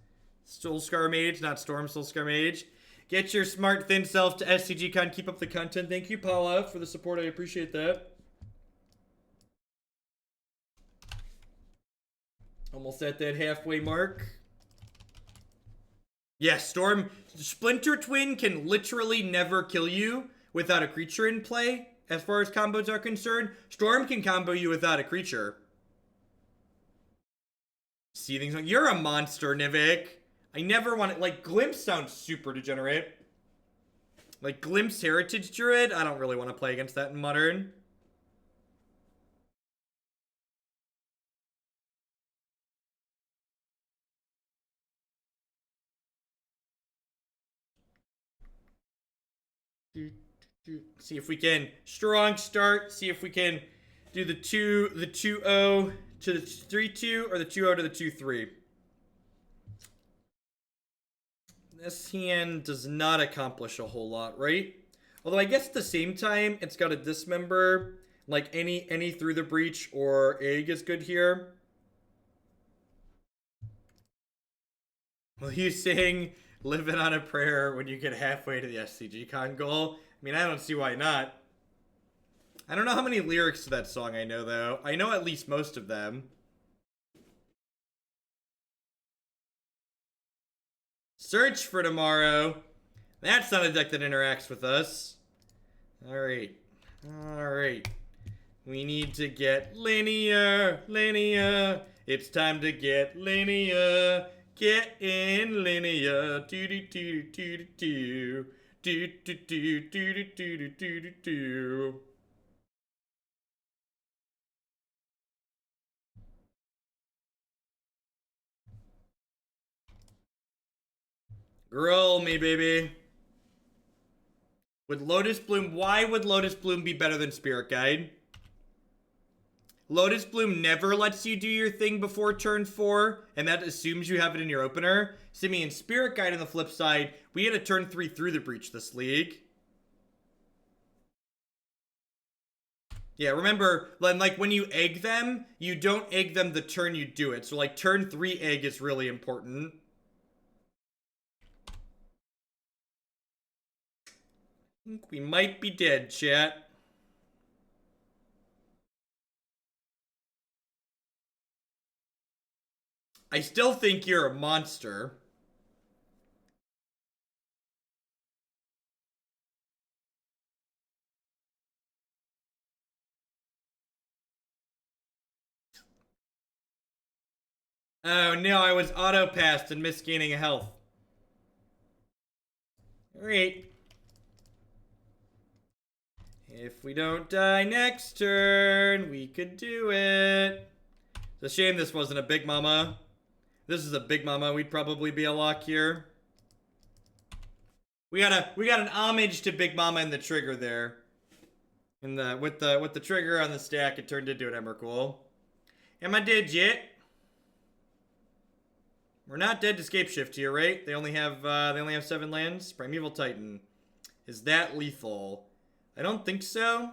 Soulscar Mage, not Storm, Soulscar Mage. Get your smart, thin self to SCGCon. Keep up the content. Thank you, Paula, for the support. I appreciate that. Almost at that halfway mark. Yes, Storm. Splinter Twin can literally never kill you without a creature in play, as far as combos are concerned. Storm can combo you without a creature. Seething Song. You're a monster, Nivik. I never want it. Like, Glimpse sounds super degenerate. Like, Glimpse Heritage Druid? I don't really want to play against that in Modern. See if we can strong start. See if we can do the 2-0 to the 3-2 or the 2-0 to the 2-3. This hand does not accomplish a whole lot, right? Although I guess at the same time, it's got a Dismember. Like any Through the Breach or Egg is good here. Will you sing Living on a Prayer when you get halfway to the SCGCon goal? I mean, I don't see why not. I don't know how many lyrics to that song I know, though. I know at least most of them. Search for Tomorrow. That's not a deck that interacts with us. Alright. Alright. We need to get linear. Linear. It's time to get linear. Get in linear. Do do do do do do. Do do do do do do do do. Grill me, baby. With Lotus Bloom, why would Lotus Bloom be better than Spirit Guide? Lotus Bloom never lets you do your thing before turn 4, and that assumes you have it in your opener. Simian Spirit Guide on the flip side, we had a turn 3 through the breach this league. Yeah, remember, like when you egg them, you don't egg them the turn you do it. So like turn 3 egg is really important. I think we might be dead, chat. I still think you're a monster. Oh no, I was auto-passed and missed gaining a health. Alright. If we don't die next turn, we could do it. It's a shame this wasn't a Big Mama. This is a Big Mama, we'd probably be a lock here. We got an homage to Big Mama in the trigger there. With the trigger on the stack, it turned into an Emrakul. Am I dead yet? We're not dead to Scapeshift here, right? They only have 7 lands. Primeval Titan. Is that lethal? I don't think so.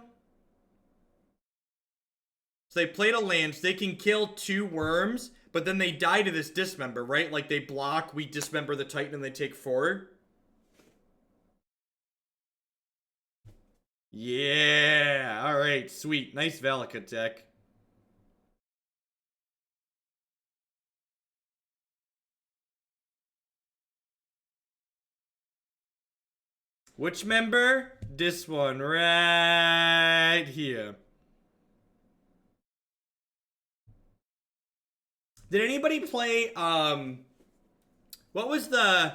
So they played a land, so they can kill 2 worms, but then they die to this Dismember, right? Like they block, we Dismember the Titan, and they take 4. Yeah! Alright, sweet. Nice Valakut deck. Which member? This one right here. Did anybody play, what was the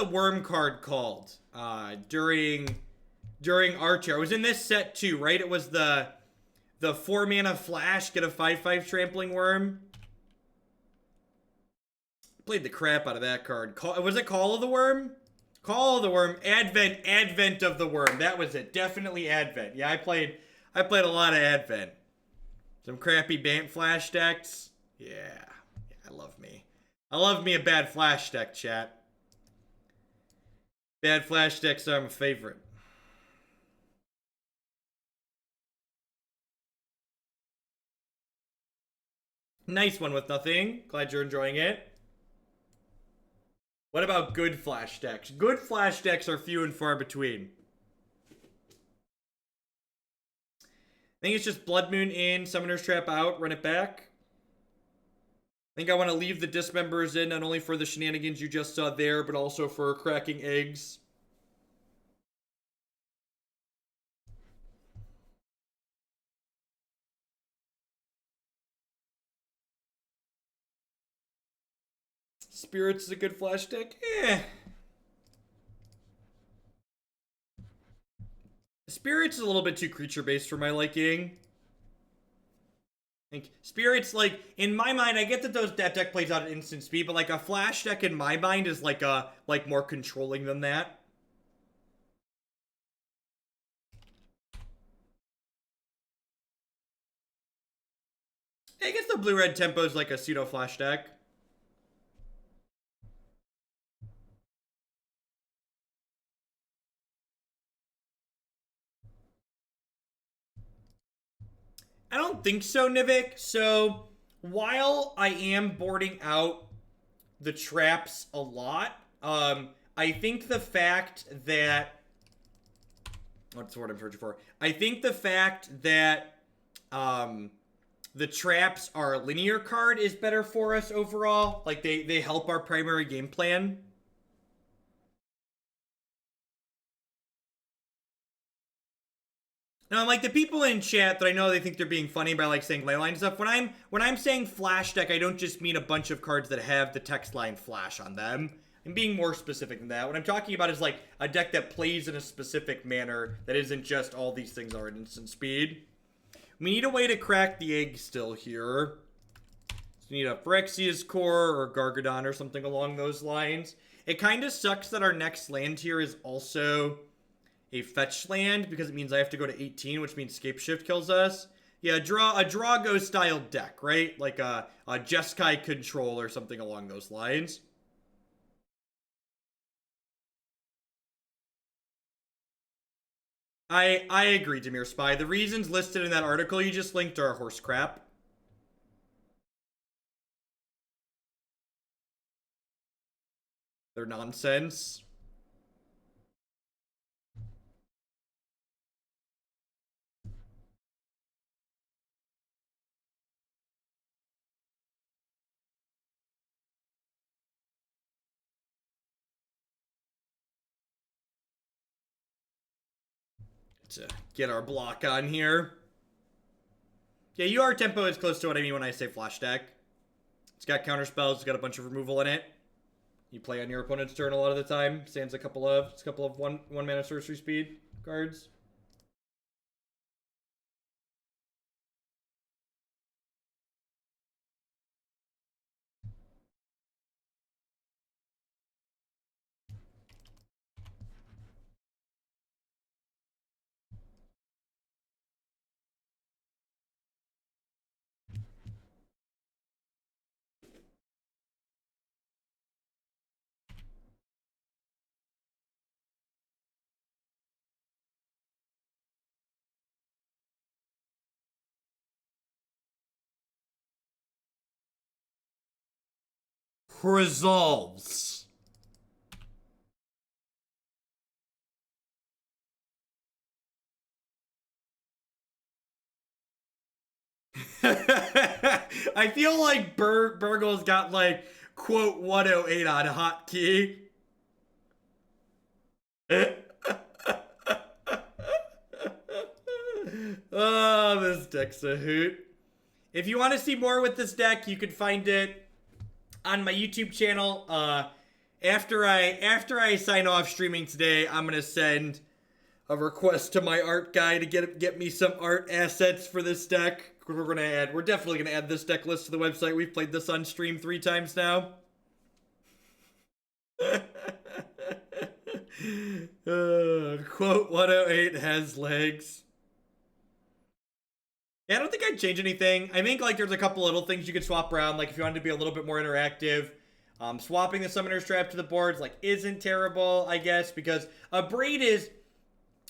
worm card called, during Archer? It was in this set too, right? It was the 4-mana flash, get a 5/5 trampling worm. Played the crap out of that card. Was it Call of the Worm? Call of the Worm. Advent of the Worm. That was it. Definitely Advent. Yeah, I played a lot of Advent. Some crappy Bant flash decks. Yeah, I love me. I love me a bad flash deck, chat. Bad flash decks are my favorite. Nice one with nothing. Glad you're enjoying it. What about good flash decks? Good flash decks are few and far between. I think it's just Blood Moon in, Summoner's Trap out, run it back. I think I want to leave the Dismembers in, not only for the shenanigans you just saw there, but also for cracking eggs. Spirits is a good flash deck? Eh. Spirits is a little bit too creature-based for my liking. I think Spirits, like, in my mind, I get that that deck plays out at instant speed, but like a flash deck in my mind is like more controlling than that. I guess the blue-red tempo is like a pseudo-flash deck. I don't think so, Nivik. So, while I am boarding out the traps a lot, I think the fact that... What's the word I'm searching for? I think the fact that the traps are a linear card is better for us overall. Like, they help our primary game plan. Now, like the people in chat that I know they think they're being funny by like saying leyline stuff. When I'm saying flash deck, I don't just mean a bunch of cards that have the text line flash on them. I'm being more specific than that. What I'm talking about is like a deck that plays in a specific manner that isn't just all these things are at instant speed. We need a way to crack the egg still here. So we need a Phyrexia's Core or Gargadon or something along those lines. It kind of sucks that our next land here is also a fetch land, because it means I have to go to 18, which means Scape Shift kills us. Yeah, a Drago style deck, right? Like a Jeskai control or something along those lines. I agree, Demir Spy. The reasons listed in that article you just linked are horse crap. They're nonsense. To get our block on here. Yeah, UR tempo is close to what I mean when I say flash deck. It's got counter spells, it's got a bunch of removal in it. You play on your opponent's turn a lot of the time. Stands a couple of one mana sorcery speed cards. Resolves. I feel like Burgle's got like quote 108 on hotkey. Oh, this deck's a hoot. If you want to see more with this deck, you can find it on my YouTube channel. After I sign off streaming today, I'm gonna send a request to my art guy to get me some art assets for this deck. We're definitely gonna add this deck list to the website. We've played this on stream 3 times now. Quote 108 has legs. Yeah, I don't think I'd change anything. I think like there's a couple little things you could swap around. Like if you wanted to be a little bit more interactive, swapping the Summoner's Trap to the boards like isn't terrible, I guess, because Abrade is,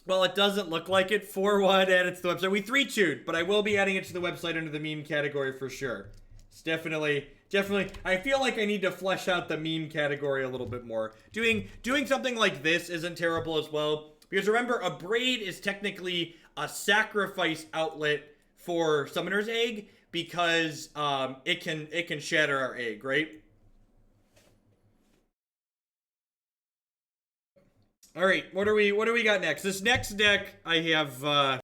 well, it doesn't look like it. 4-1 added to the website. We 3-2'd, but I will be adding it to the website under the meme category for sure. It's definitely. I feel like I need to flesh out the meme category a little bit more. Doing something like this isn't terrible as well, because remember, Abrade is technically a sacrifice outlet for Summoner's Egg, because it can shatter our egg, right? All right, what do we got next? This next deck I have